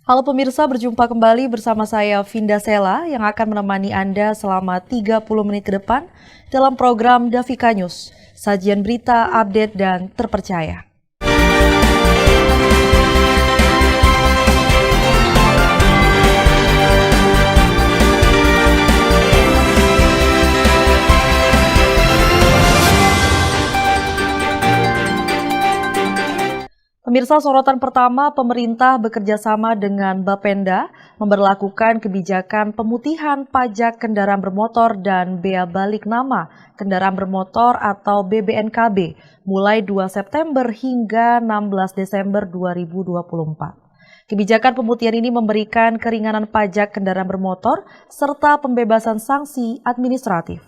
Halo pemirsa, berjumpa kembali bersama saya Vinda Sela yang akan menemani Anda selama 30 menit ke depan dalam program Davika News. Sajian berita, update, dan terpercaya. Pemirsa, sorotan pertama, pemerintah bekerja sama dengan Bapenda memberlakukan kebijakan pemutihan pajak kendaraan bermotor dan bea balik nama kendaraan bermotor atau BBNKB mulai 2 September hingga 16 Desember 2024. Kebijakan pemutihan ini memberikan keringanan pajak kendaraan bermotor serta pembebasan sanksi administratif.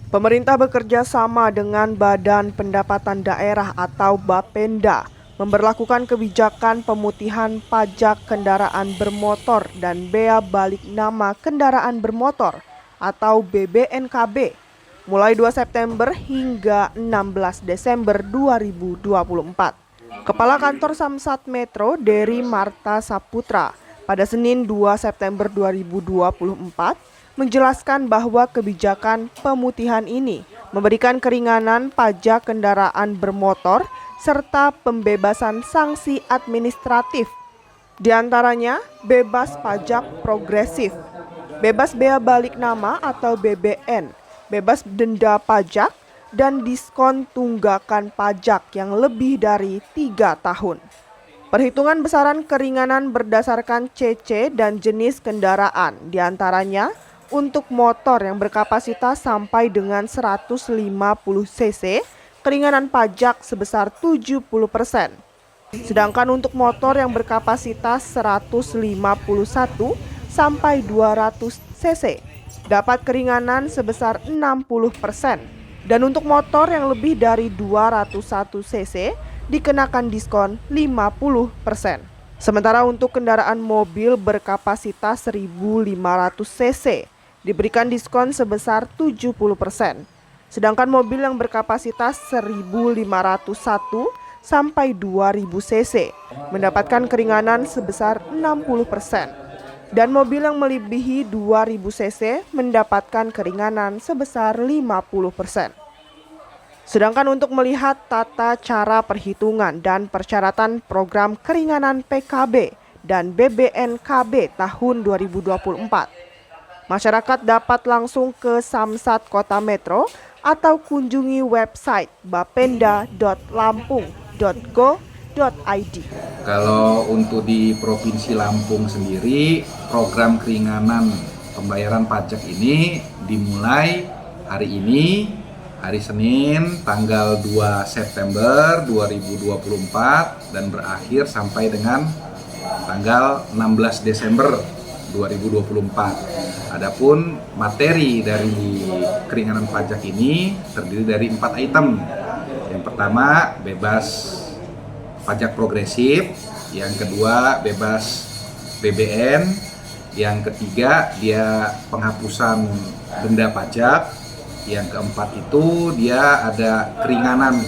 Pemerintah bekerja sama dengan Badan Pendapatan Daerah atau Bapenda memberlakukan kebijakan pemutihan pajak kendaraan bermotor dan bea balik nama kendaraan bermotor atau BBNKB mulai 2 September hingga 16 Desember 2024. Kepala Kantor Samsat Metro Dery Marta Saputra pada Senin 2 September 2024 menjelaskan bahwa kebijakan pemutihan ini memberikan keringanan pajak kendaraan bermotor serta pembebasan sanksi administratif. Di antaranya bebas pajak progresif, bebas bea balik nama atau BBN, bebas denda pajak, dan diskon tunggakan pajak yang lebih dari 3 tahun. Perhitungan besaran keringanan berdasarkan CC dan jenis kendaraan, di antaranya untuk motor yang berkapasitas sampai dengan 150 cc, keringanan pajak sebesar 70%. Sedangkan untuk motor yang berkapasitas 151 sampai 200 cc, dapat keringanan sebesar 60%. Dan untuk motor yang lebih dari 201 cc, dikenakan diskon 50%. Sementara untuk kendaraan mobil berkapasitas 1.500 cc, diberikan diskon sebesar 70%. Sedangkan mobil yang berkapasitas 1.501 sampai 2.000 cc mendapatkan keringanan sebesar 60%. Dan mobil yang melebihi 2.000 cc mendapatkan keringanan sebesar 50%. Sedangkan untuk melihat tata cara perhitungan dan persyaratan program keringanan PKB dan BBNKB tahun 2024, masyarakat dapat langsung ke Samsat Kota Metro atau kunjungi website bapenda.lampung.go.id. Kalau untuk di Provinsi Lampung sendiri, program keringanan pembayaran pajak ini dimulai hari ini, hari Senin, tanggal 2 September 2024 dan berakhir sampai dengan tanggal 16 Desember 2024. Adapun materi dari keringanan pajak ini terdiri dari 4 item. Yang pertama, bebas pajak progresif. Yang kedua, bebas BBN. Yang ketiga, dia penghapusan denda pajak. Yang keempat itu dia ada keringanan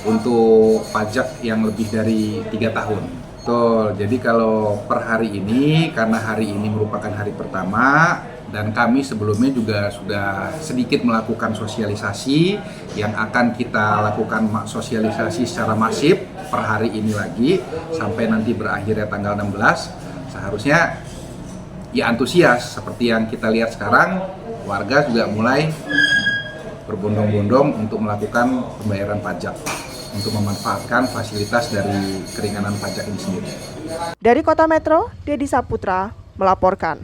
untuk pajak yang lebih dari 3 tahun. Betul, jadi kalau per hari ini, karena hari ini merupakan hari pertama, dan kami sebelumnya juga sudah sedikit melakukan sosialisasi yang akan kita lakukan sosialisasi secara masif per hari ini lagi sampai nanti berakhirnya tanggal 16. Seharusnya ya antusias seperti yang kita lihat sekarang, warga juga mulai berbondong-bondong untuk melakukan pembayaran pajak untuk memanfaatkan fasilitas dari keringanan pajak ini sendiri. Dari Kota Metro, Dedi Saputra melaporkan.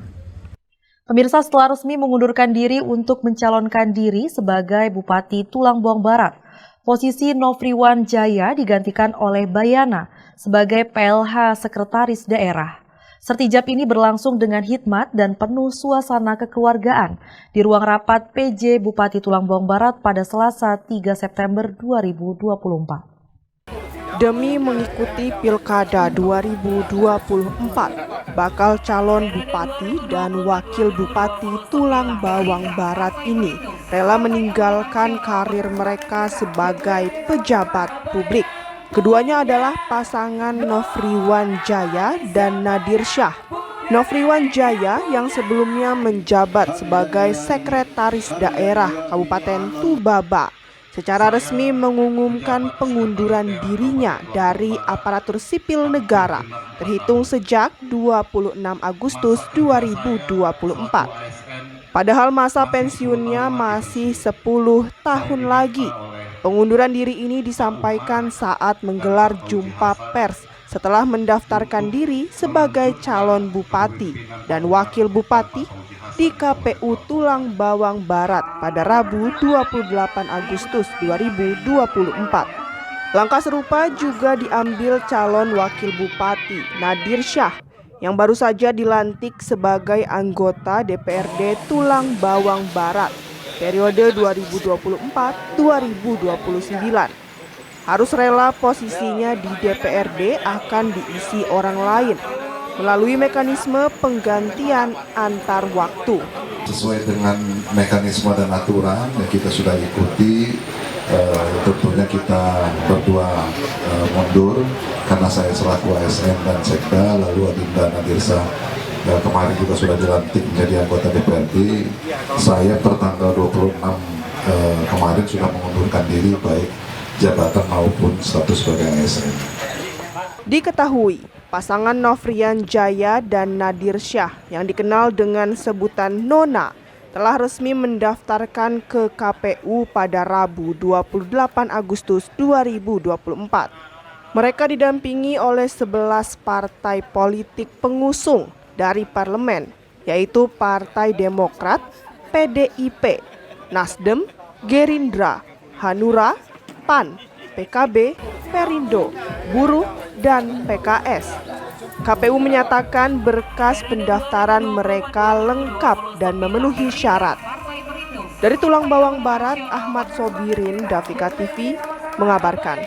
Pemirsa, setelah resmi mengundurkan diri untuk mencalonkan diri sebagai Bupati Tulang Buang Barat, posisi Nofriwan Jaya digantikan oleh Bayana sebagai PLH Sekretaris Daerah. Sertijab ini berlangsung dengan hikmat dan penuh suasana kekeluargaan di ruang rapat PJ Bupati Tulang Buang Barat pada Selasa 3 September 2024. Demi mengikuti Pilkada 2024, bakal calon Bupati dan Wakil Bupati Tulang Bawang Barat ini rela meninggalkan karir mereka sebagai pejabat publik. Keduanya adalah pasangan Nofriwan Jaya dan Nadir Syah. Nofriwan Jaya yang sebelumnya menjabat sebagai Sekretaris Daerah Kabupaten Tubaba secara resmi mengumumkan pengunduran dirinya dari aparatur sipil negara terhitung sejak 26 Agustus 2024. Padahal masa pensiunnya masih 10 tahun lagi. Pengunduran diri ini disampaikan saat menggelar jumpa pers setelah mendaftarkan diri sebagai calon bupati dan wakil bupati di KPU Tulang Bawang Barat pada Rabu 28 Agustus 2024. Langkah serupa juga diambil calon wakil bupati Nadir Syah yang baru saja dilantik sebagai anggota DPRD Tulang Bawang Barat periode 2024-2029. Harus rela posisinya di DPRD akan diisi orang lain melalui mekanisme penggantian antar waktu. Sesuai dengan mekanisme dan aturan yang kita sudah ikuti, tentunya kita berdua mundur karena saya selaku ASN dan Sekda, lalu Adinda Nadir Syah kemarin juga sudah dilantik menjadi anggota DPRD. Saya pertanggal 26 kemarin sudah mengundurkan diri baik jabatan maupun status sebagai ASN. Diketahui, pasangan Nofriwan Jaya dan Nadir Syah yang dikenal dengan sebutan Nona telah resmi mendaftarkan ke KPU pada Rabu 28 Agustus 2024. Mereka didampingi oleh 11 partai politik pengusung dari parlemen, yaitu Partai Demokrat, PDIP, Nasdem, Gerindra, Hanura, PAN, PKB, Perindo, Buruh, dan PKS. KPU menyatakan berkas pendaftaran mereka lengkap dan memenuhi syarat. Dari Tulang Bawang Barat, Ahmad Sobirin, Davika TV, mengabarkan.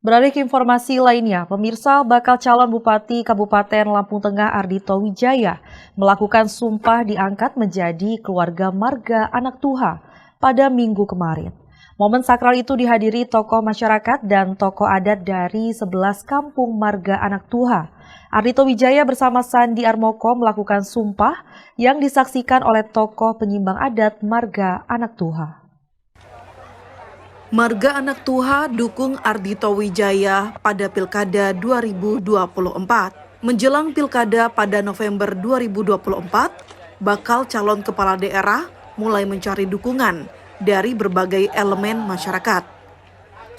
Beralih ke informasi lainnya, pemirsa, bakal calon Bupati Kabupaten Lampung Tengah Ardhito Wijaya melakukan sumpah diangkat menjadi keluarga marga anak Tuha pada Minggu kemarin. Momen sakral itu dihadiri tokoh masyarakat dan tokoh adat dari 11 kampung marga anak Tuha. Ardhito Wijaya bersama Sandi Armoko melakukan sumpah yang disaksikan oleh tokoh penyimbang adat marga anak Tuha. Marga anak Tuha dukung Ardhito Wijaya pada Pilkada 2024. Menjelang Pilkada pada November 2024, bakal calon kepala daerah mulai mencari dukungan dari berbagai elemen masyarakat.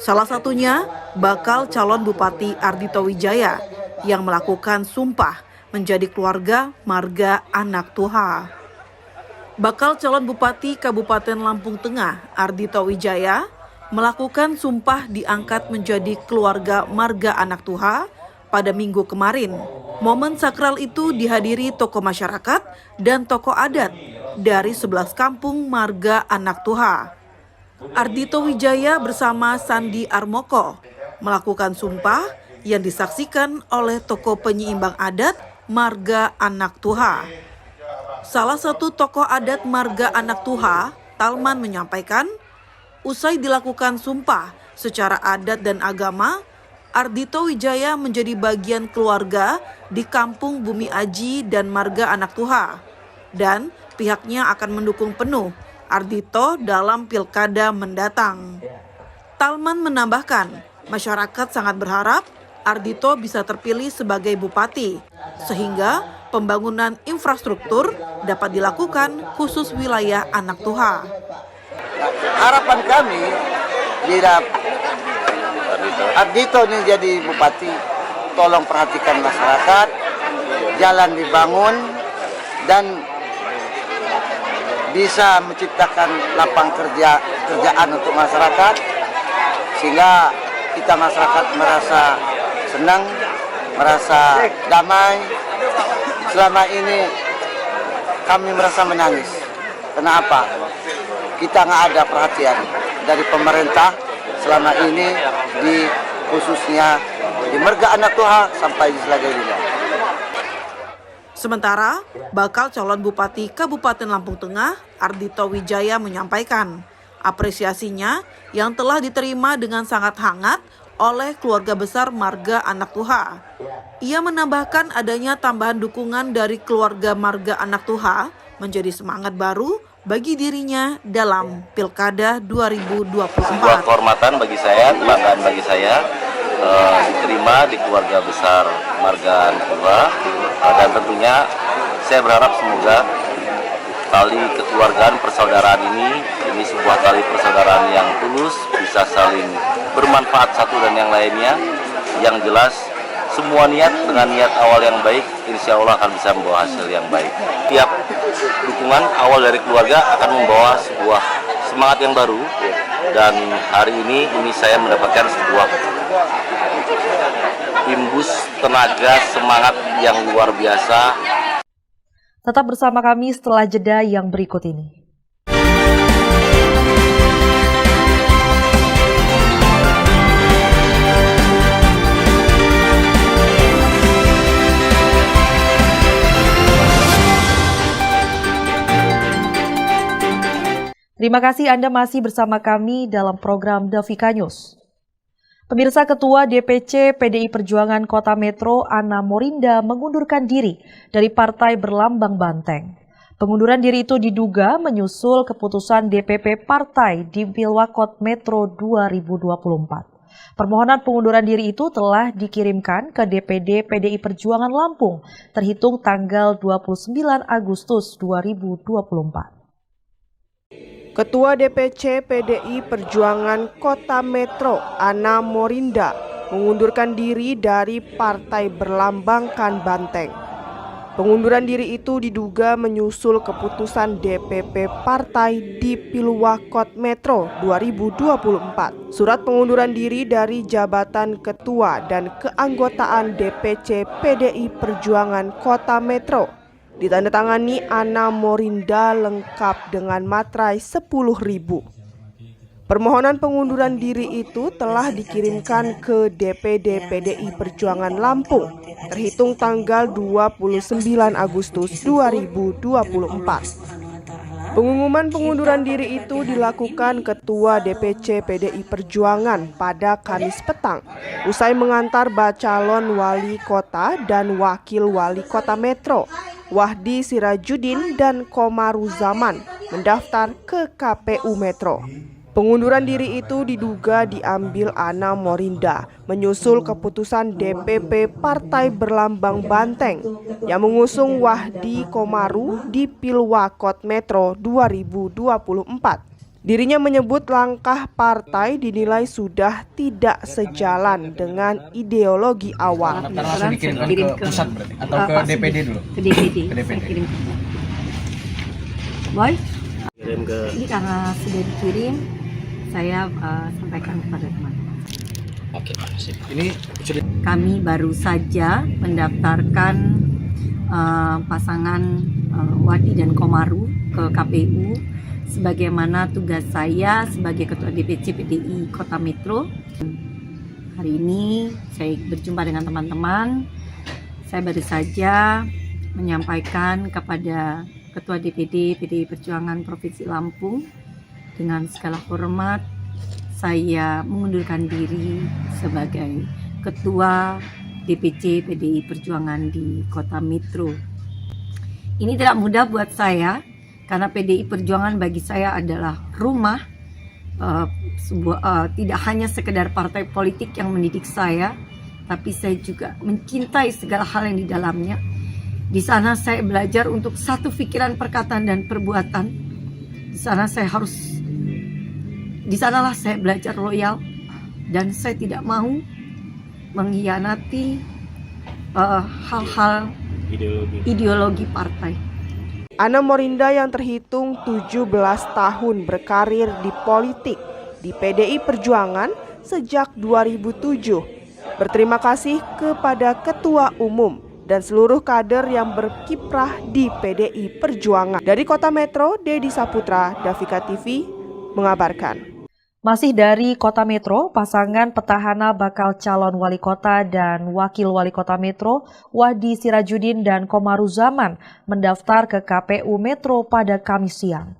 Salah satunya bakal calon Bupati Ardhito Wijaya yang melakukan sumpah menjadi keluarga marga anak Tuha. Bakal calon Bupati Kabupaten Lampung Tengah Ardhito Wijaya melakukan sumpah diangkat menjadi keluarga marga anak Tuha pada Minggu kemarin. Momen sakral itu dihadiri tokoh masyarakat dan tokoh adat dari 11 kampung marga anak Tuha. Ardhito Wijaya bersama Sandi Armoko melakukan sumpah yang disaksikan oleh tokoh penyeimbang adat marga anak Tuha. Salah satu tokoh adat marga anak Tuha, Talman, menyampaikan, usai dilakukan sumpah secara adat dan agama, Ardhito Wijaya menjadi bagian keluarga di kampung Bumi Aji dan marga anak Tuha. Dan pihaknya akan mendukung penuh Ardhito dalam pilkada mendatang. Talman menambahkan, masyarakat sangat berharap Ardhito bisa terpilih sebagai bupati, sehingga pembangunan infrastruktur dapat dilakukan khusus wilayah anak Tuha. Harapan kami bila Ardhito ini jadi bupati, tolong perhatikan masyarakat, jalan dibangun, dan bisa menciptakan lapangan kerjaan untuk masyarakat, sehingga kita masyarakat merasa senang, merasa damai. Selama ini kami merasa menangis. Kenapa? Kita nggak ada perhatian dari pemerintah selama ini, di khususnya di marga anak Tuha sampai di Selagawina. Sementara, bakal calon Bupati Kabupaten Lampung Tengah, Ardhito Wijaya menyampaikan apresiasinya yang telah diterima dengan sangat hangat oleh keluarga besar Marga Anak Tuha. Ia menambahkan adanya tambahan dukungan dari keluarga Marga Anak Tuha menjadi semangat baru bagi dirinya dalam Pilkada 2024. Sebuah kehormatan bagi saya, kebanggaan bagi saya diterima di keluarga besar Marga Anak Tuha, dan tentunya saya berharap semoga tali kekeluargaan persaudaraan ini sebuah tali persaudaraan yang tulus, bisa saling bermanfaat satu dan yang lainnya. Yang jelas semua niat dengan niat awal yang baik, insya Allah akan bisa membawa hasil yang baik. Tiap dukungan awal dari keluarga akan membawa sebuah semangat yang baru, dan hari ini saya mendapatkan sebuah imbus tenaga semangat yang luar biasa. Tetap bersama kami setelah jeda yang berikut ini. Terima kasih Anda masih bersama kami dalam program Davika News. Pemirsa, Ketua DPC PDI Perjuangan Kota Metro Ana Morinda mengundurkan diri dari Partai Berlambang Banteng. Pengunduran diri itu diduga menyusul keputusan DPP Partai di Pilwakot Metro 2024. Permohonan pengunduran diri itu telah dikirimkan ke DPD PDI Perjuangan Lampung terhitung tanggal 29 Agustus 2024. Ketua DPC PDI Perjuangan Kota Metro Ana Morinda mengundurkan diri dari Partai Berlambangkan Banteng. Pengunduran diri itu diduga menyusul keputusan DPP Partai di Pilwakot Metro 2024. Surat pengunduran diri dari jabatan Ketua dan keanggotaan DPC PDI Perjuangan Kota Metro ditandatangani Ana Morinda lengkap dengan materai 10.000. Permohonan pengunduran diri itu telah dikirimkan ke DPD PDI Perjuangan Lampung terhitung tanggal 29 Agustus 2024. Pengumuman pengunduran diri itu dilakukan Ketua DPC PDI Perjuangan pada Kamis petang usai mengantar bacalon wali kota dan wakil wali kota Metro Wahdi Sirajudin dan Komaruzaman mendaftar ke KPU Metro. Pengunduran diri itu diduga diambil Ana Morinda menyusul keputusan DPP Partai Berlambang Banteng yang mengusung Wahdi Komaru di Pilwakot Metro 2024. Dirinya menyebut langkah partai dinilai sudah tidak sejalan dengan ideologi awal. Langsung dikirimkan ke pusat berarti atau ke DPD dulu? Ke DPD. Ke DPD. Saya kirim ke Boy. Ini karena sudah dikirim, saya sampaikan kepada teman-teman. Oke, sip. Ini sudah. Kami baru saja mendaftarkan pasangan Wadi dan Komaru ke KPU sebagaimana tugas saya sebagai Ketua DPC PDI Kota Metro. Hari ini saya berjumpa dengan teman-teman. Saya baru saja menyampaikan kepada Ketua DPD PDI Perjuangan Provinsi Lampung dengan segala hormat saya mengundurkan diri sebagai Ketua DPC PDI Perjuangan di Kota Metro. Ini tidak mudah buat saya karena PDI Perjuangan bagi saya adalah rumah, tidak hanya sekedar partai politik yang mendidik saya, tapi saya juga mencintai segala hal yang di dalamnya. Di sana saya belajar untuk satu pikiran, perkataan, dan perbuatan. Di sanalah saya belajar loyal, dan saya tidak mau mengkhianati hal-hal ideologi partai. Ana Morinda yang terhitung 17 tahun berkarir di politik di PDI Perjuangan sejak 2007. Berterima kasih kepada Ketua Umum dan seluruh kader yang berkiprah di PDI Perjuangan. Dari Kota Metro, Dedi Saputra, Davika TV mengabarkan. Masih dari Kota Metro, pasangan petahana bakal calon wali kota dan wakil wali kota Metro, Wahdi Sirajudin dan Komaruzaman mendaftar ke KPU Metro pada Kamis siang.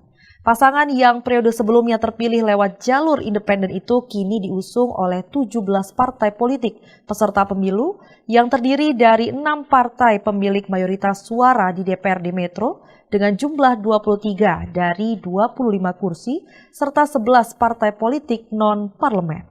Pasangan yang periode sebelumnya terpilih lewat jalur independen itu kini diusung oleh 17 partai politik peserta pemilu yang terdiri dari 6 partai pemilik mayoritas suara di DPRD Metro dengan jumlah 23 dari 25 kursi serta 11 partai politik non-parlemen.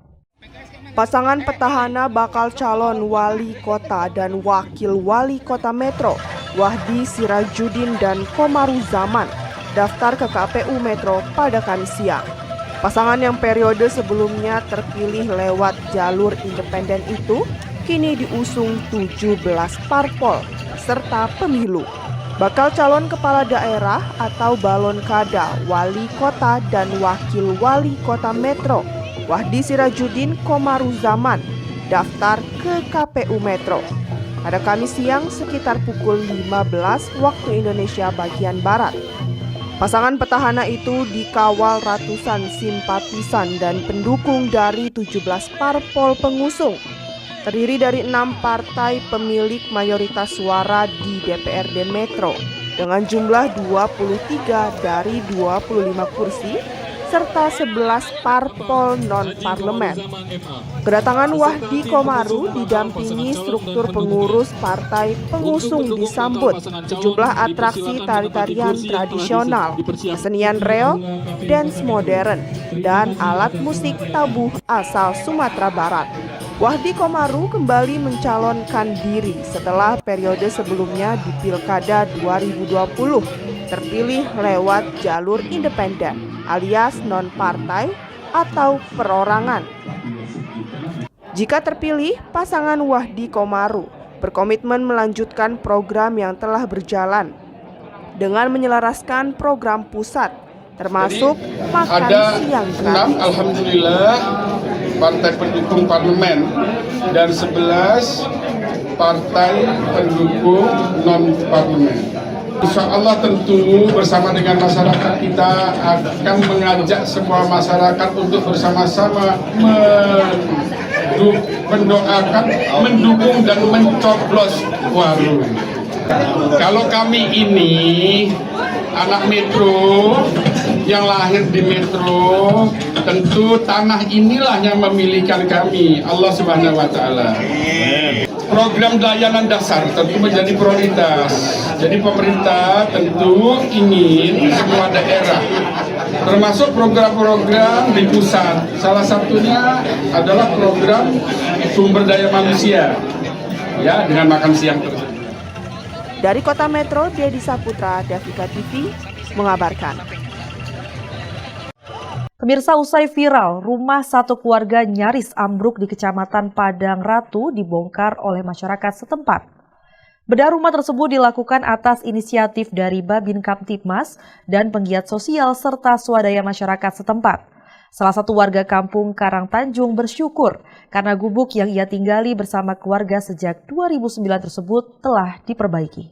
Pasangan petahana bakal calon wali kota dan wakil wali kota Metro, Wahdi Sirajuddin dan Komaru Zaman, daftar ke KPU Metro pada Kamis siang. Pasangan yang periode sebelumnya terpilih lewat jalur independen itu kini diusung 17 parpol serta pemilu. Bakal calon kepala daerah atau balon kada, wali kota dan wakil wali kota Metro, Wahdi Sirajuddin Komaru Zaman, daftar ke KPU Metro pada Kamis siang sekitar pukul 15 waktu Indonesia bagian Barat. Pasangan petahana itu dikawal ratusan simpatisan dan pendukung dari 17 parpol pengusung, terdiri dari 6 partai pemilik mayoritas suara di DPRD Metro dengan jumlah 23 dari 25 kursi serta 11 parpol non-parlemen. Kedatangan Wahdi Komaru didampingi struktur pengurus partai pengusung disambut sejumlah atraksi tari-tarian tradisional, kesenian reog, dance modern, dan alat musik tabuh asal Sumatera Barat. Wahdi Komaru kembali mencalonkan diri setelah periode sebelumnya di Pilkada 2020 terpilih lewat jalur independen alias non-partai atau perorangan. Jika terpilih, pasangan Wahdi Komaru berkomitmen melanjutkan program yang telah berjalan dengan menyelaraskan program pusat, termasuk makan siang gratis. Alhamdulillah, partai pendukung parlemen dan 11 partai pendukung non-parlemen. Insya Allah tentu bersama dengan masyarakat kita akan mengajak semua masyarakat untuk bersama-sama mendoakan, mendukung dan mencoblos Waru. Kalau kami ini anak Metro yang lahir di Metro, tentu tanah inilah yang memilihkan kami, Allah Subhanahu wa Ta'ala. Program layanan dasar tentu menjadi prioritas. Jadi pemerintah tentu ingin semua daerah, termasuk program-program di pusat. Salah satunya adalah program sumber daya manusia, ya, dengan makan siang tersebut. Dari Kota Metro, Dedi Saputra, Davika TV mengabarkan. Pemirsa, usai viral, rumah satu keluarga nyaris ambruk di Kecamatan Padang Ratu dibongkar oleh masyarakat setempat. Bedah rumah tersebut dilakukan atas inisiatif dari Babin Kamtibmas dan penggiat sosial serta swadaya masyarakat setempat. Salah satu warga kampung Karangtanjung bersyukur karena gubuk yang ia tinggali bersama keluarga sejak 2009 tersebut telah diperbaiki.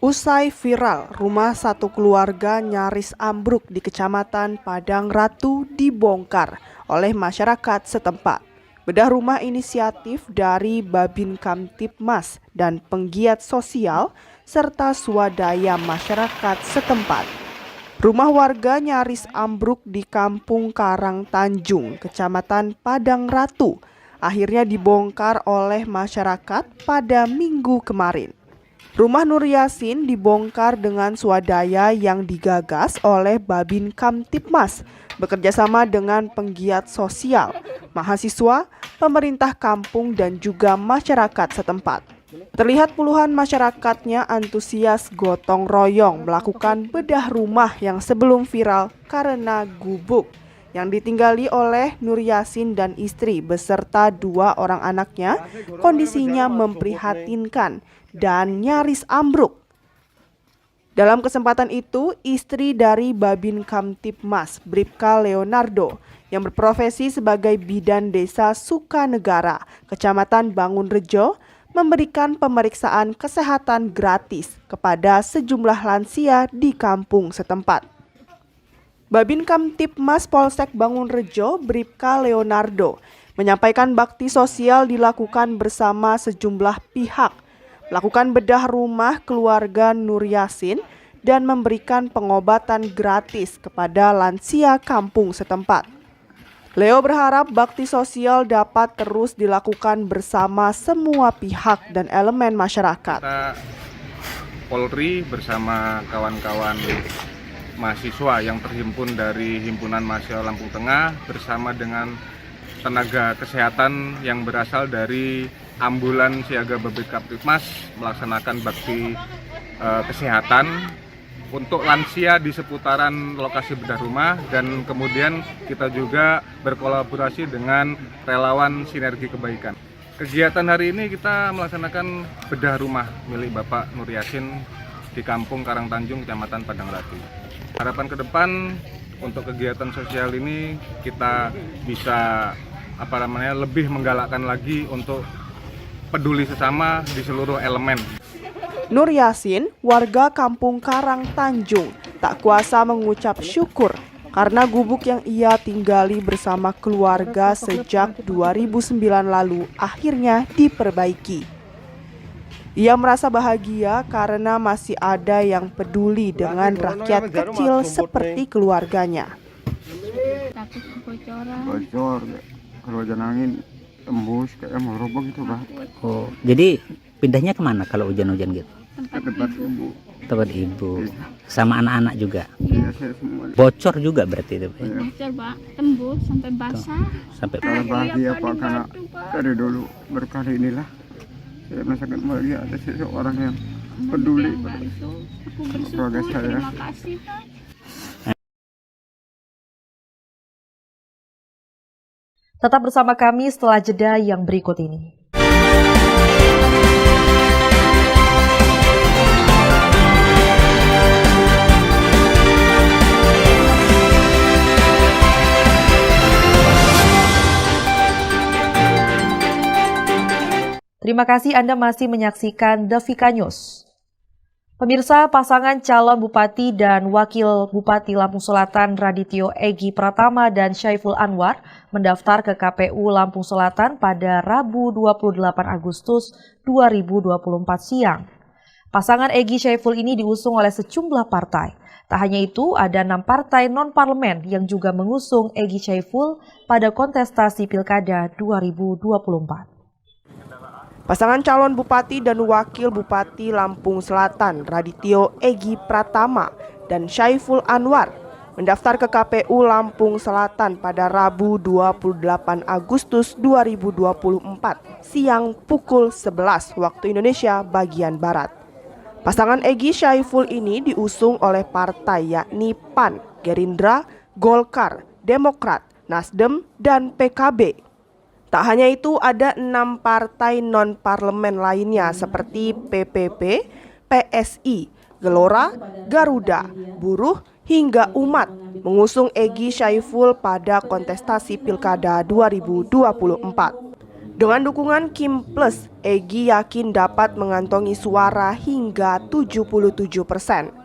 Usai viral, rumah satu keluarga nyaris ambruk di Kecamatan Padang Ratu dibongkar oleh masyarakat setempat. Bedah rumah inisiatif dari Babin Kamtibmas dan penggiat sosial serta swadaya masyarakat setempat. Rumah warga nyaris ambruk di Kampung Karangtanjung, Kecamatan Padang Ratu, akhirnya dibongkar oleh masyarakat pada Minggu kemarin. Rumah Nur Yasin dibongkar dengan swadaya yang digagas oleh Babin Kamtibmas bekerjasama dengan penggiat sosial, mahasiswa, pemerintah kampung dan juga masyarakat setempat. Terlihat puluhan masyarakatnya antusias gotong royong melakukan bedah rumah yang sebelum viral karena gubuk yang ditinggali oleh Nur Yasin dan istri beserta 2 orang anaknya kondisinya memprihatinkan dan nyaris ambruk. Dalam kesempatan itu, istri dari Babin Kamtibmas, Bribka Leonardo, yang berprofesi sebagai bidan desa Sukanegara, Kecamatan Bangunrejo, memberikan pemeriksaan kesehatan gratis kepada sejumlah lansia di kampung setempat. Babin Kamtibmas Polsek Bangunrejo, Bribka Leonardo, menyampaikan bakti sosial dilakukan bersama sejumlah pihak, melakukan bedah rumah keluarga Nur Yasin dan memberikan pengobatan gratis kepada lansia kampung setempat. Leo berharap bakti sosial dapat terus dilakukan bersama semua pihak dan elemen masyarakat. Kita Polri bersama kawan-kawan mahasiswa yang terhimpun dari Himpunan Mahasiswa Lampung Tengah bersama dengan tenaga kesehatan yang berasal dari ambulan siaga Babinkamtibmas melaksanakan bakti kesehatan untuk lansia di seputaran lokasi bedah rumah, dan kemudian kita juga berkolaborasi dengan relawan Sinergi Kebaikan. Kegiatan hari ini kita melaksanakan bedah rumah milik Bapak Nur Yasin di Kampung Karangtanjung, Kecamatan Padang Ratu. Harapan ke depan untuk kegiatan sosial ini kita bisa lebih menggalakkan lagi untuk peduli sesama di seluruh elemen. Nur Yasin, warga Kampung Karangtanjung, tak kuasa mengucap syukur karena gubuk yang ia tinggali bersama keluarga sejak 2009 lalu akhirnya diperbaiki. Ia merasa bahagia karena masih ada yang peduli dengan rakyat kecil seperti keluarganya. Takut bocor, kalau hujan angin tembus kayak mau roboh gitu, Pak. Oh, jadi pindahnya kemana kalau hujan-hujan gitu? Tempat ibu. Sama anak-anak juga. Iya, saya semua. Bocor juga berarti itu, Pak. Bocor, Pak. Tembus sampai basah. Sampai bahagia, Pak, karena dari dulu berkali inilah saya merasakan bahagia ada seseorang yang peduli pada keluarga saya. Terima kasih, Pak. Tetap bersama kami setelah jeda yang berikut ini. Terima kasih Anda masih menyaksikan The Vika News. Pemirsa, pasangan calon Bupati dan Wakil Bupati Lampung Selatan Radityo Egi Pratama dan Syaiful Anwar mendaftar ke KPU Lampung Selatan pada Rabu 28 Agustus 2024 siang. Pasangan Egi Syaiful ini diusung oleh sejumlah partai. Tak hanya itu, ada 6 partai non-parlemen yang juga mengusung Egi Syaiful pada kontestasi Pilkada 2024. Pasangan calon Bupati dan Wakil Bupati Lampung Selatan Radityo Egi Pratama dan Syaiful Anwar mendaftar ke KPU Lampung Selatan pada Rabu 28 Agustus 2024 siang pukul 11 waktu Indonesia bagian Barat. Pasangan Egi Syaiful ini diusung oleh partai yakni PAN, Gerindra, Golkar, Demokrat, Nasdem, dan PKB. Tak hanya itu, ada 6 partai non-parlemen lainnya seperti PPP, PSI, Gelora, Garuda, Buruh, hingga Umat mengusung Egi Syaiful pada kontestasi Pilkada 2024. Dengan dukungan Kim Plus, Egi yakin dapat mengantongi suara hingga 77%.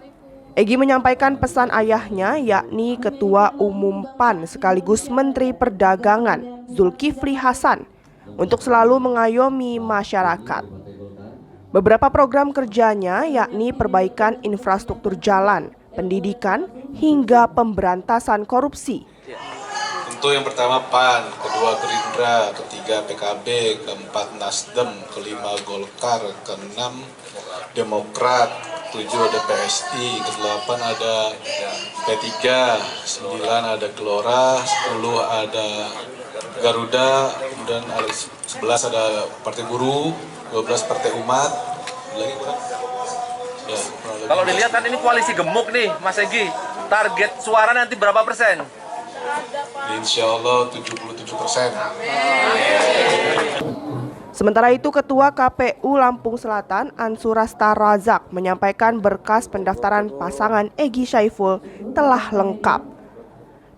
Egi menyampaikan pesan ayahnya yakni Ketua Umum PAN sekaligus Menteri Perdagangan Zulkifli Hasan untuk selalu mengayomi masyarakat. Beberapa program kerjanya yakni perbaikan infrastruktur jalan, pendidikan, hingga pemberantasan korupsi. Tentu yang pertama PAN, kedua Gerindra, ketiga PKB, keempat Nasdem, kelima Golkar, keenam Demokrat, 7 ada PSI, ke-8 ada P3, 9 ada Gelora, 10 ada Garuda, kemudian 11 ada Partai Buruh, 12 Partai Umat. Lagi berapa? Ya, kalau dilihat kan ini koalisi gemuk nih, Mas Egi. Target suara nanti berapa persen? Insya Allah 77%. Sementara itu, Ketua KPU Lampung Selatan Ansurasta Razak menyampaikan berkas pendaftaran pasangan Egi Syaiful telah lengkap.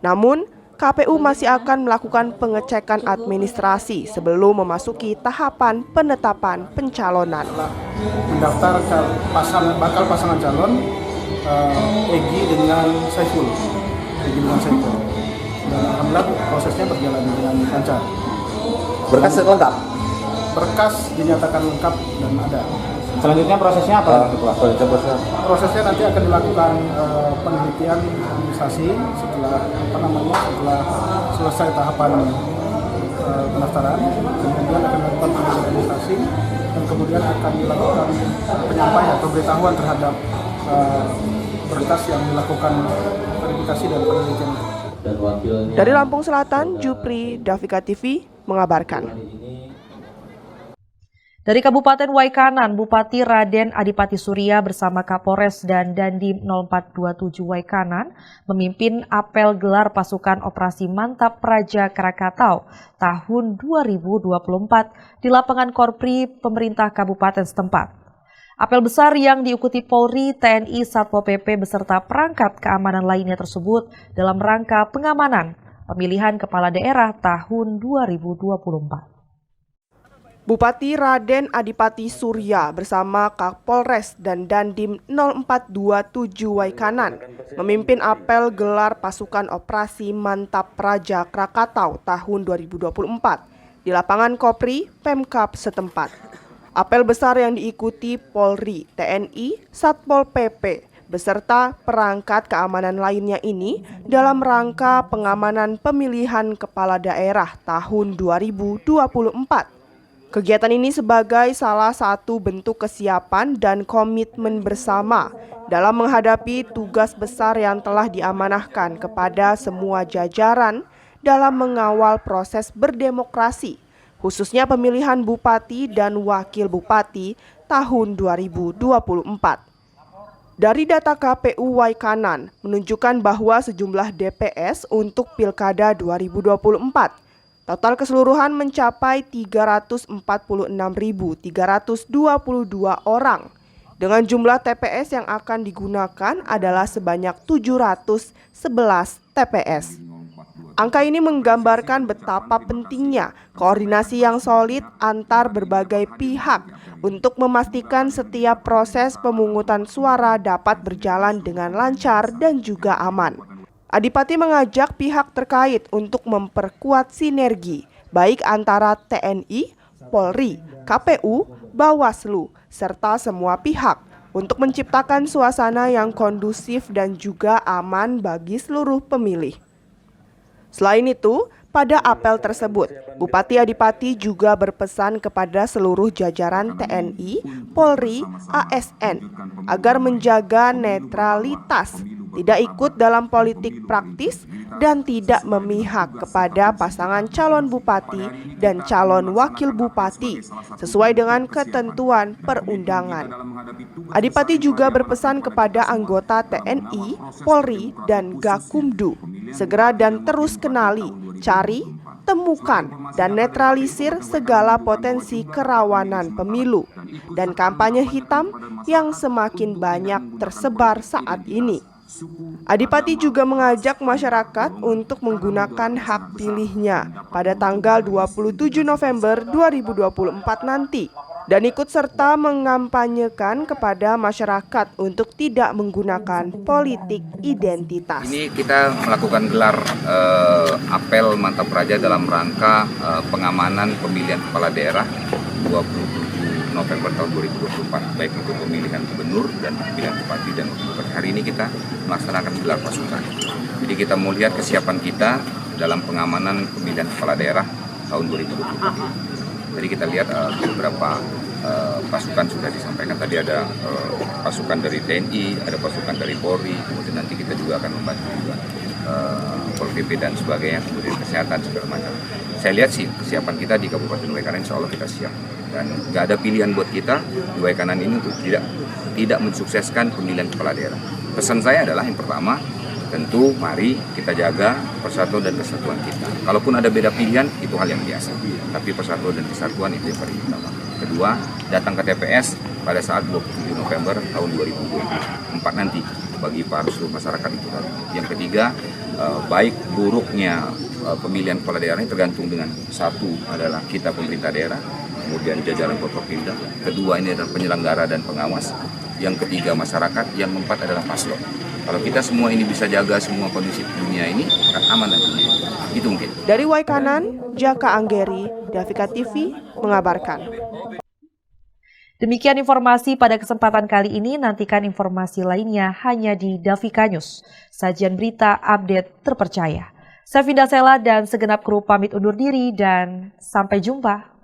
Namun, KPU masih akan melakukan pengecekan administrasi sebelum memasuki tahapan penetapan pencalonan. Mendaftar bakal pasangan calon Egi dengan Syaiful. Dan alhamdulillah prosesnya berjalan dengan lancar. Berkas lengkap? Berkas dinyatakan lengkap dan ada. Selanjutnya prosesnya apa, Ketua? Prosesnya nanti akan dilakukan penelitian administrasi setelah setelah selesai tahapan pendaftaran, kemudian akan dilakukan penelitian administrasi dan kemudian akan dilakukan penyampaian atau pemberitahuan terhadap berkas yang dilakukan verifikasi dan penelitian. Dari Lampung Selatan, Jupri, Davika TV mengabarkan. Dari Kabupaten Waikanan, Bupati Raden Adipati Surya bersama Kapolres dan Dandim 0427 Waikanan memimpin apel gelar pasukan operasi Mantap Praja Krakatau tahun 2024 di lapangan Korpri pemerintah kabupaten setempat. Apel besar yang diikuti Polri, TNI, Satpol PP beserta perangkat keamanan lainnya tersebut dalam rangka pengamanan pemilihan kepala daerah tahun 2024. Bupati Raden Adipati Surya bersama Kapolres dan Dandim 0427 Waikanan memimpin apel gelar pasukan operasi Mantap Praja Krakatau tahun 2024 di lapangan Kopri, Pemkab setempat. Apel besar yang diikuti Polri, TNI, Satpol PP beserta perangkat keamanan lainnya ini dalam rangka pengamanan pemilihan kepala daerah tahun 2024. Kegiatan ini sebagai salah satu bentuk kesiapan dan komitmen bersama dalam menghadapi tugas besar yang telah diamanahkan kepada semua jajaran dalam mengawal proses berdemokrasi, khususnya pemilihan bupati dan wakil bupati tahun 2024. Dari data KPU Waikanan menunjukkan bahwa sejumlah DPS untuk Pilkada 2024 total keseluruhan mencapai 346.322 orang. Dengan jumlah TPS yang akan digunakan adalah sebanyak 711 TPS. Angka ini menggambarkan betapa pentingnya koordinasi yang solid antar berbagai pihak untuk memastikan setiap proses pemungutan suara dapat berjalan dengan lancar dan juga aman. Adipati mengajak pihak terkait untuk memperkuat sinergi, baik antara TNI, Polri, KPU, Bawaslu, serta semua pihak untuk menciptakan suasana yang kondusif dan juga aman bagi seluruh pemilih. Selain itu, pada apel tersebut, Bupati Adipati juga berpesan kepada seluruh jajaran TNI, Polri, ASN agar menjaga netralitas, tidak ikut dalam politik praktis, dan tidak memihak kepada pasangan calon bupati dan calon wakil bupati sesuai dengan ketentuan perundangan. Adipati juga berpesan kepada anggota TNI, Polri, dan Gakumdu segera dan terus kenali, cari, temukan, dan netralisir segala potensi kerawanan pemilu dan kampanye hitam yang semakin banyak tersebar saat ini. Adipati juga mengajak masyarakat untuk menggunakan hak pilihnya pada tanggal 27 November 2024 nanti dan ikut serta mengampanyekan kepada masyarakat untuk tidak menggunakan politik identitas. Ini kita melakukan gelar apel Mantap Praja dalam rangka pengamanan pemilihan kepala daerah 27 November tahun 2024, baik untuk pemilihan gubernur dan pemilihan bupati dan bupati. Hari ini kita melaksanakan gelar pasukan. Jadi kita mau lihat kesiapan kita dalam pengamanan pemilihan kepala daerah tahun 2024. Jadi kita lihat beberapa pasukan sudah disampaikan. Tadi ada pasukan dari TNI, ada pasukan dari Polri, kemudian nanti kita juga akan membantu juga Pol PP dan sebagainya, kemudian kesehatan segala macam. Saya lihat sih kesiapan kita di Kabupaten Waikanan, insya Allah kita siap. Dan nggak ada pilihan buat kita di Waikanan ini untuk tidak mensukseskan pemilihan kepala daerah. Pesan saya adalah yang pertama, tentu mari kita jaga persatuan dan kesatuan kita. Kalaupun ada beda pilihan, itu hal yang biasa. Tapi persatuan dan kesatuan itu yang paling utama. Kedua, datang ke TPS pada saat 27 November tahun 2024 nanti bagi para seluruh masyarakat itu tadi. Yang ketiga, baik buruknya pemilihan kepala daerah ini tergantung dengan satu adalah kita pemerintah daerah, kemudian jajaran Forkopimda, kedua ini adalah penyelenggara dan pengawas, yang ketiga masyarakat, yang keempat adalah paslon. Kalau kita semua ini bisa jaga semua kondisi dunia ini, akan aman nantinya. Itu mungkin. Dari Waikanan, Jaka Anggeri, Davika TV mengabarkan. Demikian informasi pada kesempatan kali ini, nantikan informasi lainnya hanya di Davika News. Sajian berita update terpercaya. Saya Vinda Sela dan segenap kru pamit undur diri dan sampai jumpa.